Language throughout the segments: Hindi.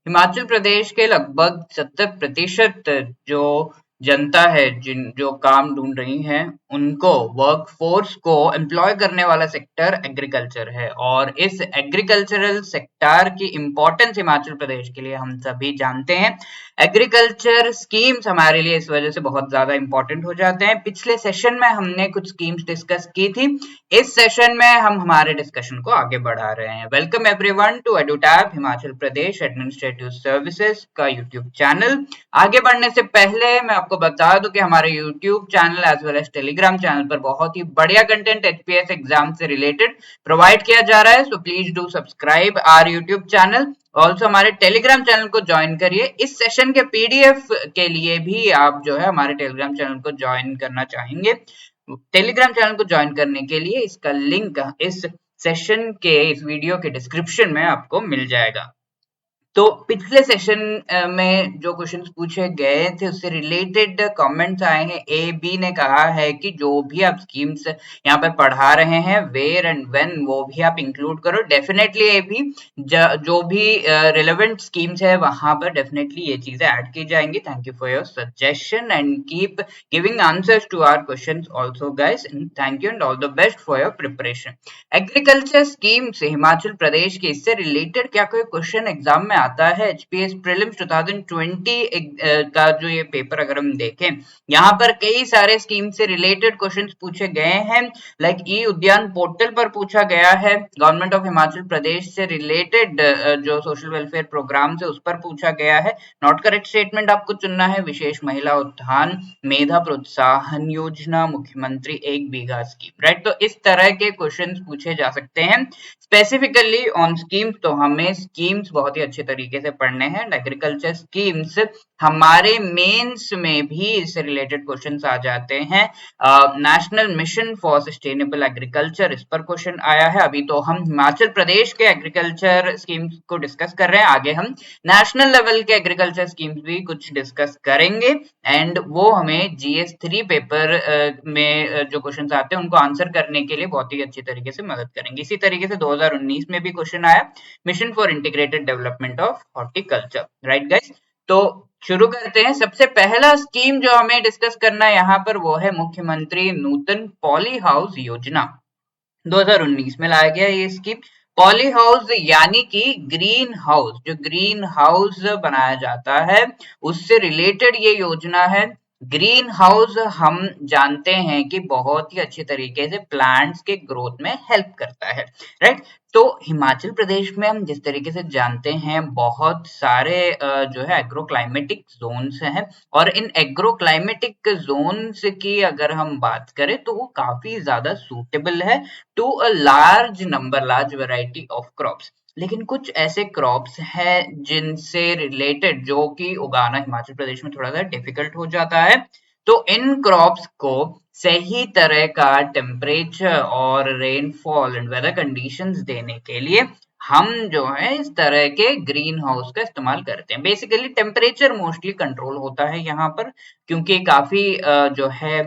हिमाचल प्रदेश के लगभग 70% जो जनता है जो काम ढूंढ रही है उनको वर्कफोर्स को एम्प्लॉय करने वाला सेक्टर एग्रीकल्चर है और इस एग्रीकल्चरल सेक्टर की इंपॉर्टेंस हिमाचल प्रदेश के लिए हम सभी जानते हैं। एग्रीकल्चर स्कीम्स हमारे लिए इस वजह से बहुत ज्यादा इंपॉर्टेंट हो जाते हैं। पिछले सेशन में हमने कुछ स्कीम्स डिस्कस की थी। इस सेशन में हम हमारे डिस्कशन को आगे बढ़ा रहे हैं। Welcome everyone to Edutab Himachal Pradesh administrative services का यूट्यूब चैनल। आगे बढ़ने से पहले मैं आपको बता दूं कि हमारे YouTube channel as well as Telegram channel पर बहुत ही बढ़िया कंटेंट एचपीएस एग्जाम से रिलेटेड प्रोवाइड किया जा रहा है। So please do subscribe our YouTube channel. Also हमारे टेलीग्राम चैनल को ज्वाइन करिए। इस सेशन के पीडीएफ के लिए भी आप जो है हमारे टेलीग्राम चैनल को ज्वाइन करना चाहेंगे। टेलीग्राम चैनल को ज्वाइन करने के लिए इसका लिंक इस सेशन के इस वीडियो के डिस्क्रिप्शन में आपको मिल जाएगा। तो पिछले सेशन में जो क्वेश्चंस पूछे गए थे उससे रिलेटेड कमेंट्स आए हैं। ए बी ने कहा है कि जो भी आप स्कीम्स यहाँ पे पढ़ा रहे हैं वेयर एंड व्हेन वो भी आप इंक्लूड करो। डेफिनेटली ए बी जो भी रिलेवेंट स्कीम्स है वहां पर डेफिनेटली ये चीजें ऐड की जाएंगी। Thank you for your suggestion and keep giving answers to our questions also guys. Thank you and all the best for your preparation. Agriculture scheme से हिमाचल प्रदेश के इससे रिलेटेड क्या कोई क्वेश्चन एग्जाम में आता है? एचपीएस प्रीलिम्स 2020 का जो ये पेपर अगर हम देखें यहाँ पर कई सारे स्कीम से रिलेटेड क्वेश्चंस पूछे गए हैं। लाइक ई उद्यान पोर्टल पर पूछा गया है। गवर्नमेंट ऑफ हिमाचल प्रदेश से रिलेटेड जो सोशल वेलफेयर प्रोग्राम है उस पर पूछा गया है। नॉट करेक्ट स्टेटमेंट आपको चुनना है। विशेष महिला उत्थान मेधा प्रोत्साहन योजना मुख्यमंत्री 1 बीघा स्कीम। राइट, तो इस तरह के क्वेश्चंस पूछे जा सकते हैं स्पेसिफिकली ऑन स्कीम्स। तो हमें स्कीम्स बहुत ही अच्छे तरीके से पढ़ने हैं। एग्रीकल्चर स्कीम्स हमारे मेंस में भी इससे रिलेटेड क्वेश्चंस आ जाते हैं। National mission for sustainable agriculture, इस पर क्वेश्चन आया है। अभी तो हम हिमाचल प्रदेश के एग्रीकल्चर स्कीम्स को डिस्कस कर रहे हैं, आगे हम नेशनल लेवल के एग्रीकल्चर स्कीम्स भी कुछ डिस्कस करेंगे एंड वो हमें जीएस 3 पेपर में जो क्वेश्चंस आते हैं उनको आंसर करने के लिए बहुत ही अच्छी तरीके से मदद करेंगे। इसी तरीके से 2019 में भी क्वेश्चन आया, mission for integrated development of horticulture. Right guys, तो शुरू करते हैं। सबसे पहला स्कीम जो हमें डिस्कस करना है यहाँ पर वो है मुख्यमंत्री नूतन पॉली हाउस योजना। 2019 में लाया गया ये स्कीम। पॉली हाउस यानी कि ग्रीन हाउस, जो ग्रीन हाउस बनाया जाता है उससे रिलेटेड ये योजना है। ग्रीन हाउस हम जानते हैं कि बहुत ही अच्छे तरीके से प्लांट्स के ग्रोथ में हेल्प करता है। राइट, तो हिमाचल प्रदेश में हम जिस तरीके से जानते हैं बहुत सारे जो है एग्रो क्लाइमेटिक जोन्स हैं और इन एग्रो क्लाइमेटिक जोन्स की अगर हम बात करें तो वो काफी ज्यादा सूटेबल है to a large variety of crops. लेकिन कुछ ऐसे क्रॉप्स हैं जिनसे रिलेटेड जो कि उगाना हिमाचल प्रदेश में थोड़ा सा डिफिकल्ट हो जाता है। तो इन क्रॉप्स को सही तरह का टेम्परेचर और रेनफॉल एंड वेदर कंडीशंस देने के लिए हम जो है इस तरह के ग्रीन हाउस का इस्तेमाल करते हैं। बेसिकली टेम्परेचर मोस्टली कंट्रोल होता है यहाँ पर, क्योंकि काफी जो है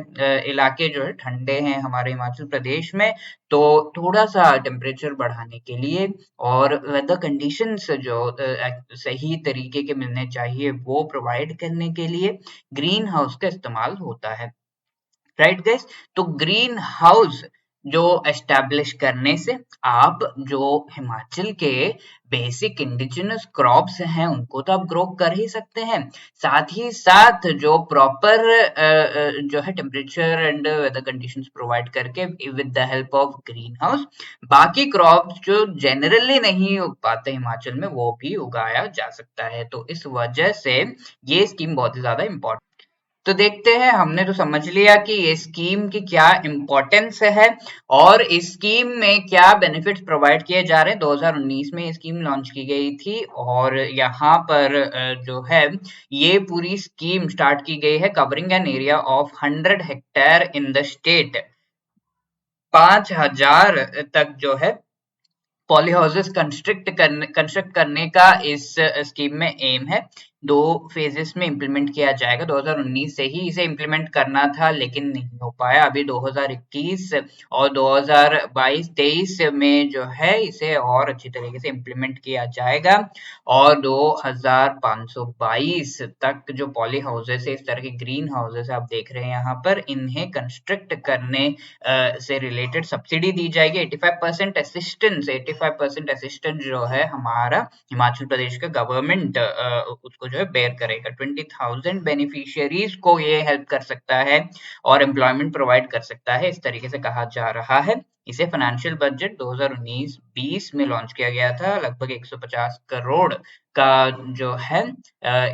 इलाके जो है ठंडे हैं हमारे हिमाचल प्रदेश में। तो थोड़ा सा टेम्परेचर बढ़ाने के लिए और वेदर कंडीशंस जो सही तरीके के मिलने चाहिए वो प्रोवाइड करने के लिए ग्रीन हाउस का इस्तेमाल होता है। राइट गाइस, तो ग्रीन हाउस जो एस्टेब्लिश करने से आप जो हिमाचल के बेसिक इंडिजिनस क्रॉप्स हैं उनको तो आप ग्रो कर ही सकते हैं। साथ ही साथ जो प्रॉपर जो है temperature and weather conditions provide करके with the help of greenhouse बाकी क्रॉप्स जो जनरली नहीं उग पाते हिमाचल में वो भी उगाया जा सकता है। तो इस वजह से ये स्कीम बहुत ही ज्यादा इंपॉर्टेंट। तो देखते हैं, हमने तो समझ लिया कि ये स्कीम की क्या इम्पोर्टेंस है और इस स्कीम में क्या बेनिफिट्स प्रोवाइड किए जा रहे हैं। 2019 में ये स्कीम लॉन्च की गई थी और यहाँ पर जो है ये पूरी स्कीम स्टार्ट की गई है covering an area of 100 hectare in the state. 5000 तक जो है पॉली हाउसेस कंस्ट्रक्ट करने का इस स्कीम में एम है। 2 फेजेस में इम्प्लीमेंट किया जाएगा। 2019 से ही इसे इम्प्लीमेंट करना था लेकिन नहीं हो पाया। अभी 2021 और 2022-23 में जो है इसे और अच्छी तरीके से इम्प्लीमेंट किया जाएगा और 2522 तक जो पॉली हाउसेस है, इस तरह के ग्रीन हाउसेस आप देख रहे हैं यहाँ पर, इन्हें कंस्ट्रक्ट करने से रिलेटेड सब्सिडी दी जाएगी। 85% असिस्टेंस 85% असिस्टेंस जो है हमारा हिमाचल प्रदेश का गवर्नमेंट उसको जो है बेयर करेगा। 20,000 बेनिफिशियरीज को ये हेल्प कर सकता है और एम्प्लॉयमेंट प्रोवाइड कर सकता है, इस तरीके से कहा जा रहा है। इसे फाइनेंशियल बजट 2019-20 में लॉन्च किया गया था। लगभग 150 करोड़ का जो है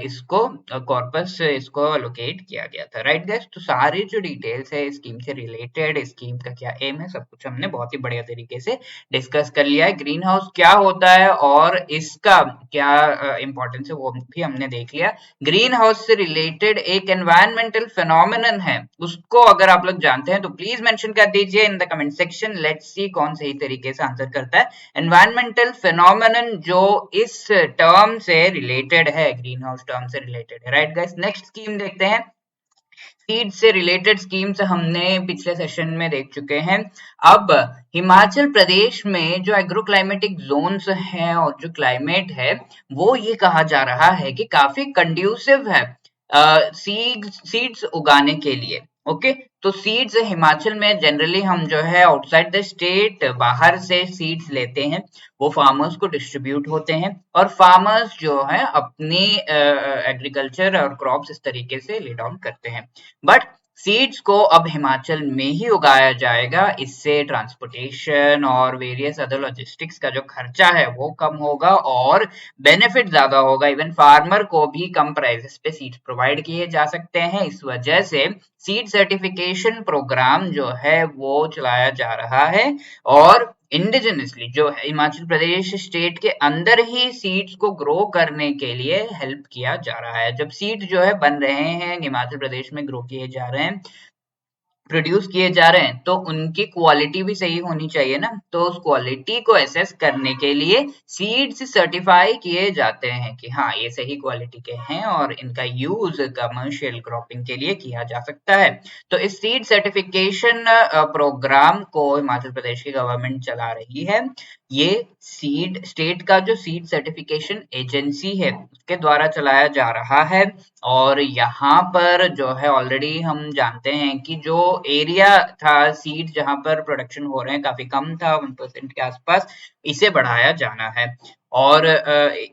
इसको कॉर्पस इसको एलोकेट किया गया था। राइट गाइस, तो सारी जो डिटेल्स है स्कीम से रिलेटेड, स्कीम का क्या एम है, सब कुछ हमने बहुत ही बढ़िया तरीके से डिस्कस कर लिया है। ग्रीन हाउस क्या होता है और इसका क्या इंपॉर्टेंस है वो भी हमने देख लिया। ग्रीन हाउस से रिलेटेड एक एनवायरमेंटल फिनोमिनन है, उसको अगर आप लोग जानते हैं तो प्लीज मेंशन कर दीजिए in the comment section. Let's see कौन सही तरीके से आंसर करता है। एनवायरमेंटल फिनोमिनन जो इस टर्म से रिलेटेड है, ग्रीन हाउस टर्म से रिलेटेड है। राइट गाइस, नेक्स्ट स्कीम देखते हैं। सीड से रिलेटेड स्कीम्स हमने पिछले सेशन में देख चुके हैं। अब हिमाचल प्रदेश में जो एग्रो क्लाइमेटिक जोन्स हैं और जो क्लाइमेट है वो ये कहा जा रहा है कि काफी कंड्यूसिव है सीड्स उगाने के लिए। ओके, तो सीड्स हिमाचल में जनरली हम जो है आउटसाइड द स्टेट बाहर से सीड्स लेते हैं, वो फार्मर्स को डिस्ट्रीब्यूट होते हैं और फार्मर्स जो है अपनी एग्रीकल्चर और क्रॉप्स इस तरीके से ले डाउन करते हैं। बट सीड्स को अब हिमाचल में ही उगाया जाएगा। इससे ट्रांसपोर्टेशन और वेरियस अदर लॉजिस्टिक्स का जो खर्चा है वो कम होगा और बेनिफिट ज्यादा होगा। इवन फार्मर को भी कम प्राइसेस पे सीड्स प्रोवाइड किए जा सकते हैं। इस वजह से सीड सर्टिफिकेशन प्रोग्राम जो है वो चलाया जा रहा है और इंडिजिनसली जो है हिमाचल प्रदेश स्टेट के अंदर ही सीड्स को ग्रो करने के लिए हेल्प किया जा रहा है। जब सीड जो है बन रहे हैं हिमाचल प्रदेश में, ग्रो किए जा रहे हैं, प्रोड्यूस किए जा रहे हैं, तो उनकी क्वालिटी भी सही होनी चाहिए ना। तो उस क्वालिटी को एसेस करने के लिए सीड्स सर्टिफाई किए जाते हैं कि हाँ ये सही क्वालिटी के हैं और इनका यूज कमर्शियल क्रॉपिंग के लिए किया जा सकता है। तो इस सीड सर्टिफिकेशन प्रोग्राम को हिमाचल प्रदेश की गवर्नमेंट चला रही है। ये सीड स्टेट का जो सीड सर्टिफिकेशन एजेंसी है उसके द्वारा चलाया जा रहा है और यहाँ पर जो है ऑलरेडी हम जानते हैं कि जो एरिया था सीड जहाँ पर प्रोडक्शन हो रहे हैं काफी कम था, 1% के आसपास, इसे बढ़ाया जाना है। और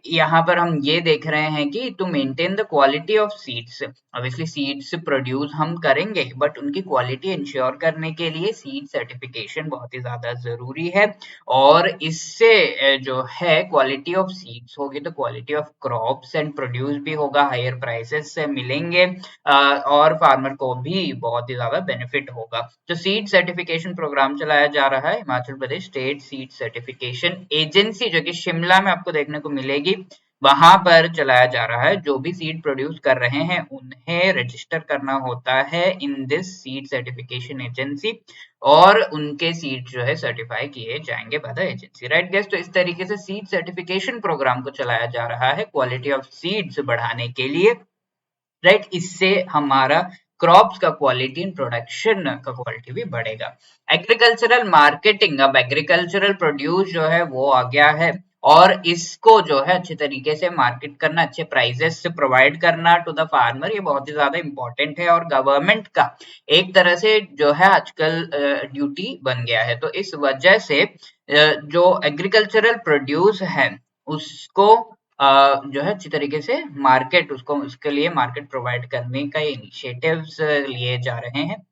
यहाँ पर हम ये देख रहे हैं कि to maintain the quality of seeds, obviously seeds produce हम करेंगे बट उनकी क्वालिटी इंश्योर करने के लिए सीड सर्टिफिकेशन बहुत ही ज्यादा जरूरी है और इससे जो है क्वालिटी ऑफ सीड्स होगी तो quality of crops and produce भी होगा, हायर प्राइसेस से मिलेंगे और फार्मर को भी बहुत ही ज्यादा बेनिफिट होगा। तो सीड सर्टिफिकेशन प्रोग्राम चलाया जा रहा है Himachal Pradesh state seed certification agency, जो कि शिमला में आपको देखने को मिलेगी, वहां पर चलाया जा रहा है। जो भी सीड प्रोड्यूस कर रहे हैं उन्हें रजिस्टर करना होता है in this seed certification agency और उनके सीड जो है सर्टिफाई किए जाएंगे by the agency. Right guys, तो इस तरीके से सीड सर्टिफिकेशन प्रोग्राम को चलाया जा रहा है क्वालिटी ऑफ सीड्स बढ़ाने के लिए। राइट, इससे हमारा क्रॉप्स का क्वालिटी एंड प्रोडक्शन का क्वालिटी भी बढ़ेगा। एग्रीकल्चरल मार्केटिंग, अब एग्रीकल्चरल प्रोड्यूस जो है वो आ गया है और इसको जो है अच्छे तरीके से मार्केट करना, अच्छे प्राइसेस से प्रोवाइड करना टू द फार्मर, ये बहुत ही ज्यादा इंपॉर्टेंट है और गवर्नमेंट का एक तरह से जो है आजकल ड्यूटी बन गया है। तो इस वजह से जो एग्रीकल्चरल प्रोड्यूस है उसको जो है अच्छी तरीके से मार्केट, उसको उसके लिए मार्केट प्रोवाइड करने का इनिशिएटिव्स लिए जा रहे हैं।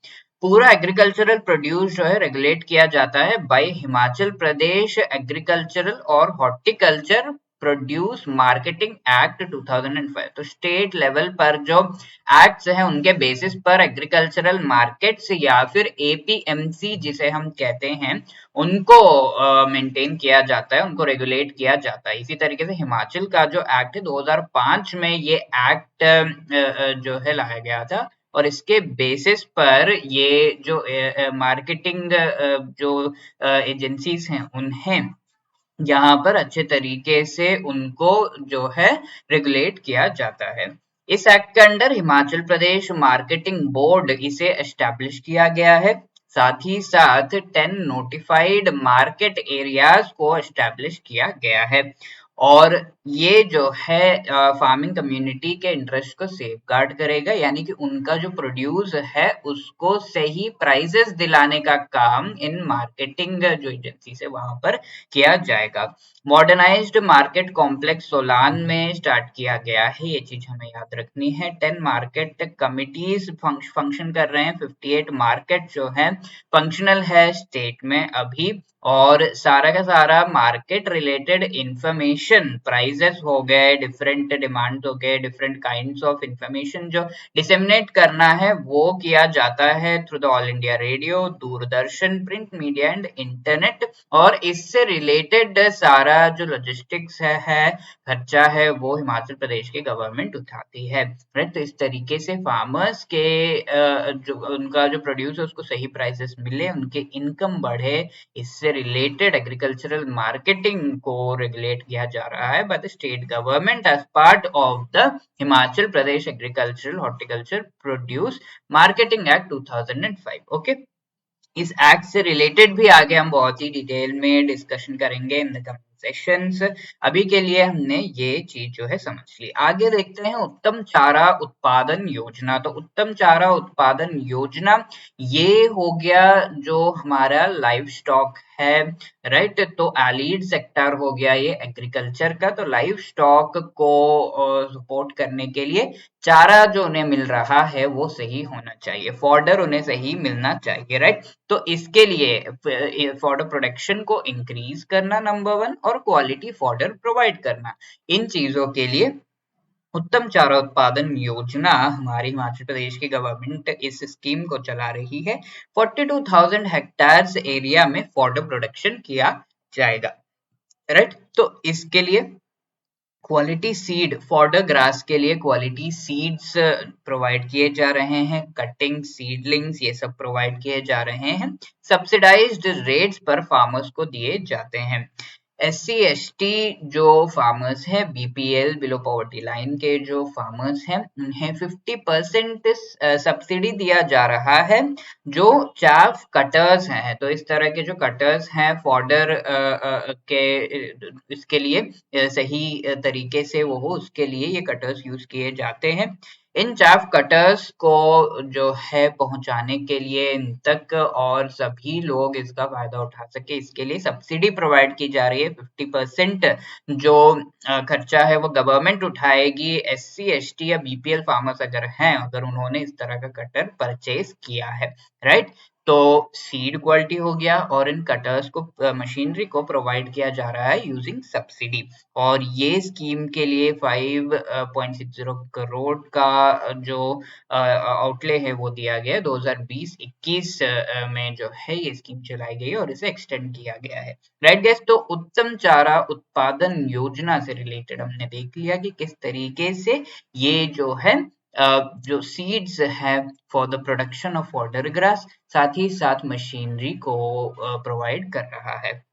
पूरा एग्रीकल्चरल प्रोड्यूस जो है रेगुलेट किया जाता है बाय हिमाचल प्रदेश एग्रीकल्चरल और हॉर्टिकल्चर प्रोड्यूस मार्केटिंग एक्ट 2005। तो स्टेट लेवल पर जो एक्ट्स हैं उनके बेसिस पर एग्रीकल्चरल मार्केट्स या फिर एपीएमसी जिसे हम कहते हैं उनको मेंटेन किया जाता है, उनको रेगुलेट किया जाता है। इसी तरीके से हिमाचल का जो एक्ट है 2005 में ये एक्ट जो है लाया गया था और इसके बेसिस पर ये जो मार्केटिंग जो एजेंसीज हैं उन्हें यहाँ पर अच्छे तरीके से उनको जो है रेगुलेट किया जाता है। इस एक्ट के under Himachal Pradesh marketing board इसे एस्टैब्लिश किया गया है। साथ ही साथ 10 नोटिफाइड मार्केट एरियाज को एस्टैब्लिश किया गया है। और ये जो है फार्मिंग कम्युनिटी के इंटरेस्ट को सेफगार्ड करेगा, यानी कि उनका जो प्रोड्यूस है उसको सही प्राइसेस दिलाने का काम इन मार्केटिंग जो एजेंसी है वहां पर किया जाएगा। मॉडर्नाइज्ड मार्केट कॉम्प्लेक्स सोलान में स्टार्ट किया गया है, ये चीज हमें याद रखनी है। 10 मार्केट कमिटीज फंक्शन कर रहे हैं, 58 मार्केट जो है फंक्शनल है स्टेट में अभी। और सारा का सारा मार्केट रिलेटेड इंफॉर्मेशन, प्राइजेस हो गए, डिफरेंट डिमांड्स हो गए, डिफरेंट काइंड्स ऑफ इंफॉर्मेशन जो डिसेमिनेट करना है वो किया जाता है through the all India radio, Doordarshan, print media and internet. और इससे रिलेटेड सारा जो लॉजिस्टिक्स है खर्चा है वो हिमाचल प्रदेश की गवर्नमेंट उठाती है। राइट, तो इस तरीके से फार्मर्स के जो उनका जो प्रोड्यूस है उसको सही प्राइसेस मिले, उनके इनकम बढ़े, इससे रिलेटेड एग्रीकल्चरल मार्केटिंग को रेगुलेट किया जा रहा है by the state government as part of the Himachal Pradesh agricultural horticulture produce marketing act 2005। Okay, इस एक्ट से रिलेटेड भी आगे हम बहुत ही डिटेल में डिस्कशन करेंगे इन द कमिंग सेशंस। अभी के लिए हमने ये चीज जो है समझ ली। आगे देखते हैं उत्तम चारा उत्पादन योजना। तो उत्तम चारा उत्पादन योजना ये हो गया जो हमारा लाइव स्टॉक है। राइट, तो एलीड सेक्टर हो गया ये एग्रीकल्चर का। तो लाइव स्टॉक को सपोर्ट करने के लिए चारा जो उन्हें मिल रहा है वो सही होना चाहिए, फॉर्डर उन्हें सही मिलना चाहिए। राइट, तो इसके लिए फॉर्डर प्रोडक्शन को इंक्रीज करना नंबर वन, और क्वालिटी फॉर्डर प्रोवाइड करना, इन चीजों के लिए उत्तम चारा उत्पादन योजना हमारी हिमाचल प्रदेश की गवर्नमेंट इस स्कीम को चला रही है। 42,000 हेक्टेयर्स एरिया में फॉर्डर प्रोडक्शन किया जाएगा। राइट, तो इसके लिए क्वालिटी सीड, फॉडर ग्रास के लिए क्वालिटी सीड्स प्रोवाइड किए जा रहे हैं, कटिंग सीडलिंग्स ये सब प्रोवाइड किए जा रहे हैं, सब्सिडाइज्ड रेट्स पर फार्मर्स को दिए जाते हैं। SC ST जो फार्मर्स हैं, BPL बिलो पॉवर्टी लाइन के जो फार्मर्स हैं, उन्हें 50% सब्सिडी दिया जा रहा है जो चाफ कटर्स हैं। तो इस तरह के जो कटर्स हैं फॉडर के इसके लिए सही तरीके से वो हो उसके लिए ये कटर्स यूज किए जाते हैं। इन चाफ कटर्स को जो है पहुंचाने के लिए इन तक और सभी लोग इसका फायदा उठा सके, इसके लिए सब्सिडी प्रोवाइड की जा रही है। 50% जो खर्चा है वो गवर्नमेंट उठाएगी। SC ST या BPL फार्मर्स अगर हैं, अगर उन्होंने इस तरह का कटर परचेज किया है। राइट, तो सीड क्वालिटी हो गया और इन कटर्स को मशीनरी को प्रोवाइड किया जा रहा है यूजिंग सब्सिडी। और ये स्कीम के लिए 5.60 करोड़ का जो आउटले है वो दिया गया है। 2020-21 में जो है ये स्कीम चलाई गई और इसे एक्सटेंड किया गया है। राइट गैस, तो उत्तम चारा उत्पादन योजना से रिलेटेड हमने देख लिया कि किस तरीके से ये जो है जो सीड्स है for the production of fodder grass, साथ ही साथ मशीनरी को प्रोवाइड कर रहा है।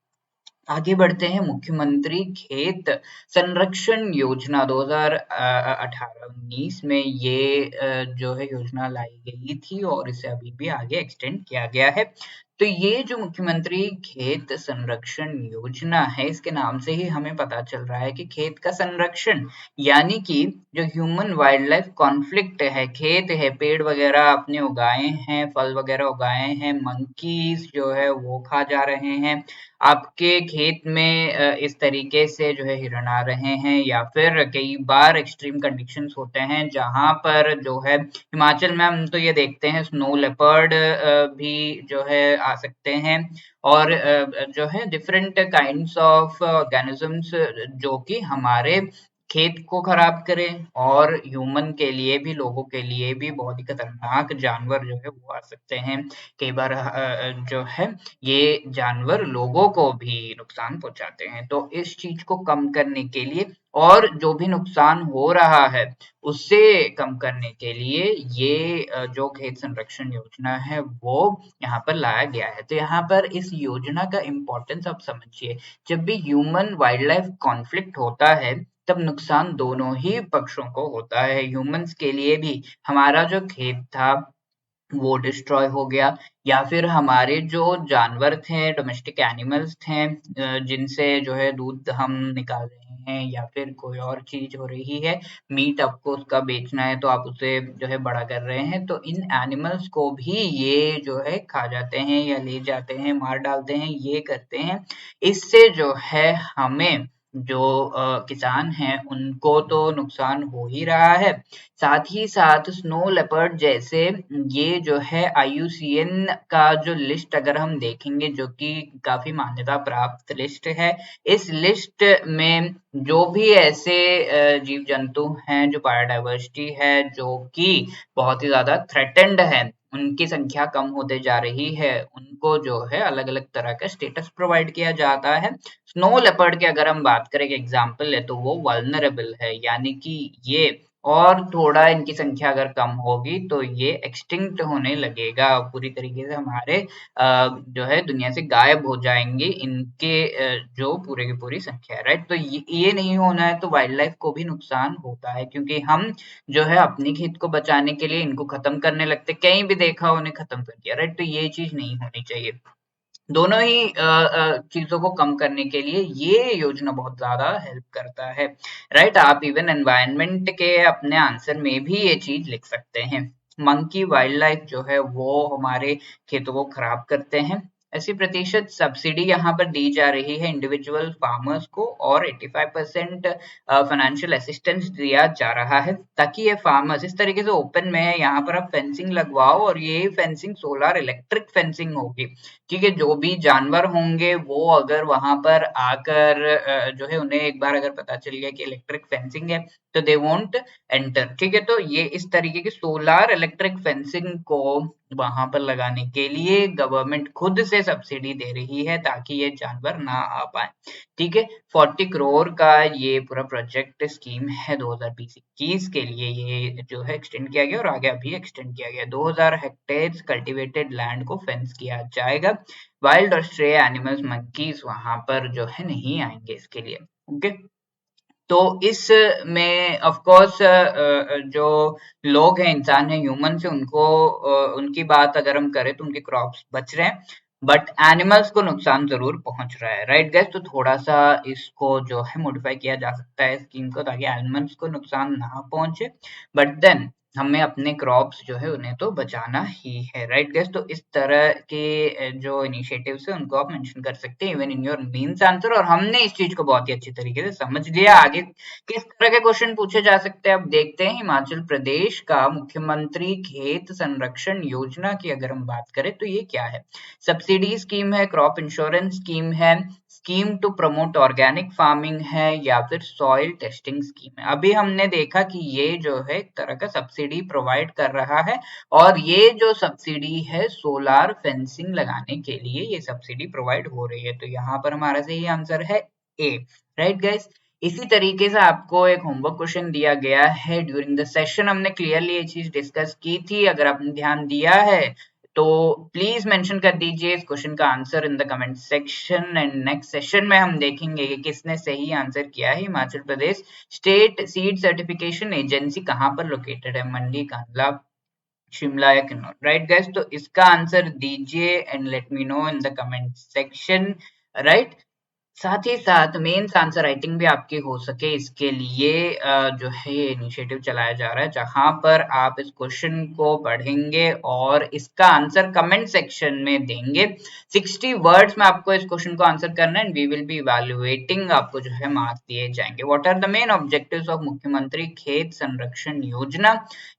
आगे बढ़ते हैं, मुख्यमंत्री खेत संरक्षण योजना 2018-19 में ये जो है योजना लाई गई थी और इसे अभी भी आगे एक्सटेंड किया गया है। तो ये जो मुख्यमंत्री खेत संरक्षण योजना है, इसके नाम से ही हमें पता चल रहा है कि खेत का संरक्षण, यानी कि जो ह्यूमन वाइल्ड लाइफ कॉन्फ्लिक्ट है, खेत है, पेड़ वगैरह आपने उगाए हैं, फल वगैरह उगाए हैं, मंकीज जो है वो खा जा रहे हैं, आपके खेत में इस तरीके से जो है हिरण आ रहे हैं, या फिर कई बार एक्सट्रीम कंडीशंस होते हैं जहां पर जो है हिमाचल में हम तो ये देखते हैं स्नो लेपर्ड भी जो है आ सकते हैं, और जो है डिफरेंट काइंड्स ऑफ ऑर्गेनिजम्स जो कि हमारे खेत को खराब करे और ह्यूमन के लिए भी, लोगों के लिए भी बहुत ही खतरनाक जानवर जो है वो आ सकते हैं। कई बार जो है ये जानवर लोगों को भी नुकसान पहुंचाते हैं। तो इस चीज को कम करने के लिए और जो भी नुकसान हो रहा है उससे कम करने के लिए ये जो खेत संरक्षण योजना है वो यहाँ पर लाया गया है। तो यहाँ पर इस योजना का इम्पोर्टेंस आप समझिए। जब भी ह्यूमन वाइल्ड लाइफ कॉन्फ्लिक्ट होता है तब नुकसान दोनों ही पक्षों को होता है। ह्यूमंस के लिए भी हमारा जो खेत था वो डिस्ट्रॉय हो गया, या फिर हमारे जो जानवर थे, डोमेस्टिक एनिमल्स थे, जिनसे जो है दूध हम निकाल रहे हैं या फिर कोई और चीज हो रही है, मीट आपको उसका बेचना है तो आप उसे जो है बड़ा कर रहे हैं, तो इन एनिमल्स को भी ये जो है खा जाते हैं या ले जाते हैं, मार डालते हैं, ये करते हैं। इससे जो है हमें जो किसान हैं उनको तो नुकसान हो ही रहा है, साथ ही साथ स्नो लेपर्ड जैसे ये जो है IUCN का जो लिस्ट अगर हम देखेंगे, जो कि काफी मान्यता प्राप्त लिस्ट है, इस लिस्ट में जो भी ऐसे जीव जंतु हैं, जो बायोडाइवर्सिटी है, जो कि बहुत ही ज्यादा थ्रेटेंड है, उनकी संख्या कम होते जा रही है, उनको जो है अलग अलग तरह का स्टेटस प्रोवाइड किया जाता है। स्नो लेपर्ड की अगर हम बात करें एग्जाम्पल है तो वो वल्नरेबल है, यानी कि ये और थोड़ा इनकी संख्या अगर कम होगी तो ये एक्सटिंक्ट होने लगेगा, पूरी तरीके से हमारे जो है दुनिया से गायब हो जाएंगे इनके जो पूरे की पूरी संख्या है, राइट। तो ये नहीं होना है, तो वाइल्ड लाइफ को भी नुकसान होता है क्योंकि हम जो है अपनी खेत को बचाने के लिए इनको खत्म करने लगते, कहीं भी देखा उन्हें खत्म कर दिया, राइट। तो ये चीज नहीं होनी चाहिए। दोनों ही चीजों को कम करने के लिए ये योजना बहुत ज्यादा हेल्प करता है, राइट। आप इवन एनवायरनमेंट के अपने आंसर में भी ये चीज लिख सकते हैं। मंकी वाइल्ड लाइफ जो है वो हमारे खेतों को खराब करते हैं। 80% सब्सिडी यहाँ पर दी जा रही है इंडिविजुअल फार्मर्स को, और 85% फाइनेंशियल असिस्टेंस दिया जा रहा है, ताकि ये फार्मर्स इस तरीके से ओपन में है, यहाँ पर आप फेंसिंग लगवाओ और ये फेंसिंग सोलर इलेक्ट्रिक फेंसिंग होगी, ठीक है। जो भी जानवर होंगे वो अगर वहां पर आकर जो है उन्हें एक बार अगर पता चल गया कि इलेक्ट्रिक फेंसिंग है तो दे वोंट एंटर, ठीक है। तो ये इस तरीके की सोलार इलेक्ट्रिक फेंसिंग को वहां पर लगाने के लिए गवर्नमेंट खुद से सब्सिडी दे रही है ताकि ये जानवर ना आ पाए, ठीक है। 40 करोड़ का ये पूरा प्रोजेक्ट स्कीम है 2020-21 के लिए, ये जो है एक्सटेंड किया गया और आगे अभी एक्सटेंड किया गया। 2000 हेक्टेयर कल्टीवेटेड लैंड को फेंस किया जाएगा। वाइल्ड और स्ट्रे एनिमल्स मंकीज वहां पर जो है नहीं आएंगे इसके लिए, ओके। तो इस में ऑफ कोर्स जो लोग हैं, इंसान हैं, ह्यूमन से उनको उनकी बात अगर हम करें तो उनके क्रॉप्स बच रहे हैं, बट एनिमल्स को नुकसान जरूर पहुंच रहा है, राइट गैस। तो थोड़ा सा इसको जो है मॉडिफाई किया जा सकता है स्कीम को, ताकि एनिमल्स को नुकसान ना पहुंचे, बट देन हमें अपने क्रॉप्स जो है उन्हें तो बचाना ही है, राइट गैस। तो इस तरह के जो इनिशिएटिव्स है उनको आप मेंशन कर सकते हैं even in your mains answer, और हमने इस चीज को बहुत ही अच्छी तरीके से समझ लिया। आगे किस तरह के क्वेश्चन पूछे जा सकते हैं अब देखते हैं। हिमाचल प्रदेश का मुख्यमंत्री खेत संरक्षण योजना की अगर हम बात करें तो ये क्या है? सब्सिडी स्कीम है, क्रॉप इंश्योरेंस स्कीम है, scheme to promote organic farming है, या फिर सॉइल टेस्टिंग स्कीम है। अभी हमने देखा कि ये जो है एक तरह का सब्सिडी प्रोवाइड कर रहा है, और ये जो सब्सिडी है सोलार फेंसिंग लगाने के लिए ये सब्सिडी प्रोवाइड हो रही है। तो यहाँ पर हमारा सही आंसर है ए, राइट गाइस। इसी तरीके से आपको एक होमवर्क क्वेश्चन दिया गया है ड्यूरिंग द सेशन, हमने क्लियरली ये चीज डिस्कस की थी, अगर आपने ध्यान दिया है तो प्लीज मेंशन कर दीजिए इस क्वेश्चन का answer in the comment section, and next session में हम देखेंगे कि किसने सही आंसर किया है। Himachal Pradesh state seed certification agency कहाँ पर लोकेटेड है? मंडी, कांडला, शिमला या किन्नौर, राइट गाइस। तो इसका आंसर दीजिए and let me know in the comment section, right. साथ ही साथ मेंस आंसर राइटिंग भी आपकी हो सके, इसके लिए जो है ये इनिशिएटिव चलाया जा रहा है, जहां पर आप इस क्वेश्चन को पढ़ेंगे और इसका आंसर कमेंट सेक्शन में देंगे। 60 वर्ड्स में आपको इस क्वेश्चन को आंसर करना है, and we will be evaluating, आपको जो है मार्क्स दिए जाएंगे। What are the main objectives of मुख्यमंत्री खेत संरक्षण योजना?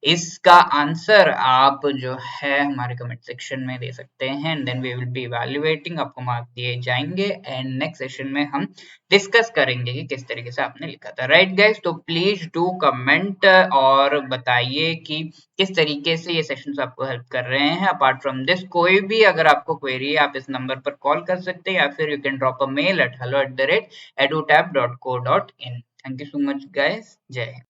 इसका आंसर आप जो है हमारे कमेंट सेक्शन में दे सकते हैं, and then we will be evaluating, आपको मार्क्स दिए जाएंगे, एंड नेक्स्ट सेशन सेशन में हम डिस्कस करेंगे कि किस तरीके से आपने लिखा था। राइट गाइस, तो प्लीज डू कमेंट और बताइए कि किस तरीके से ये सेशंस आपको हेल्प कर रहे हैं। अपार्ट फ्रॉम दिस, कोई भी अगर आपको क्वेरी है, आप इस नंबर पर कॉल कर सकते हैं या फिर you can drop a mail at hello@edutab.co.in। Thank you so much guys, जय हिंद।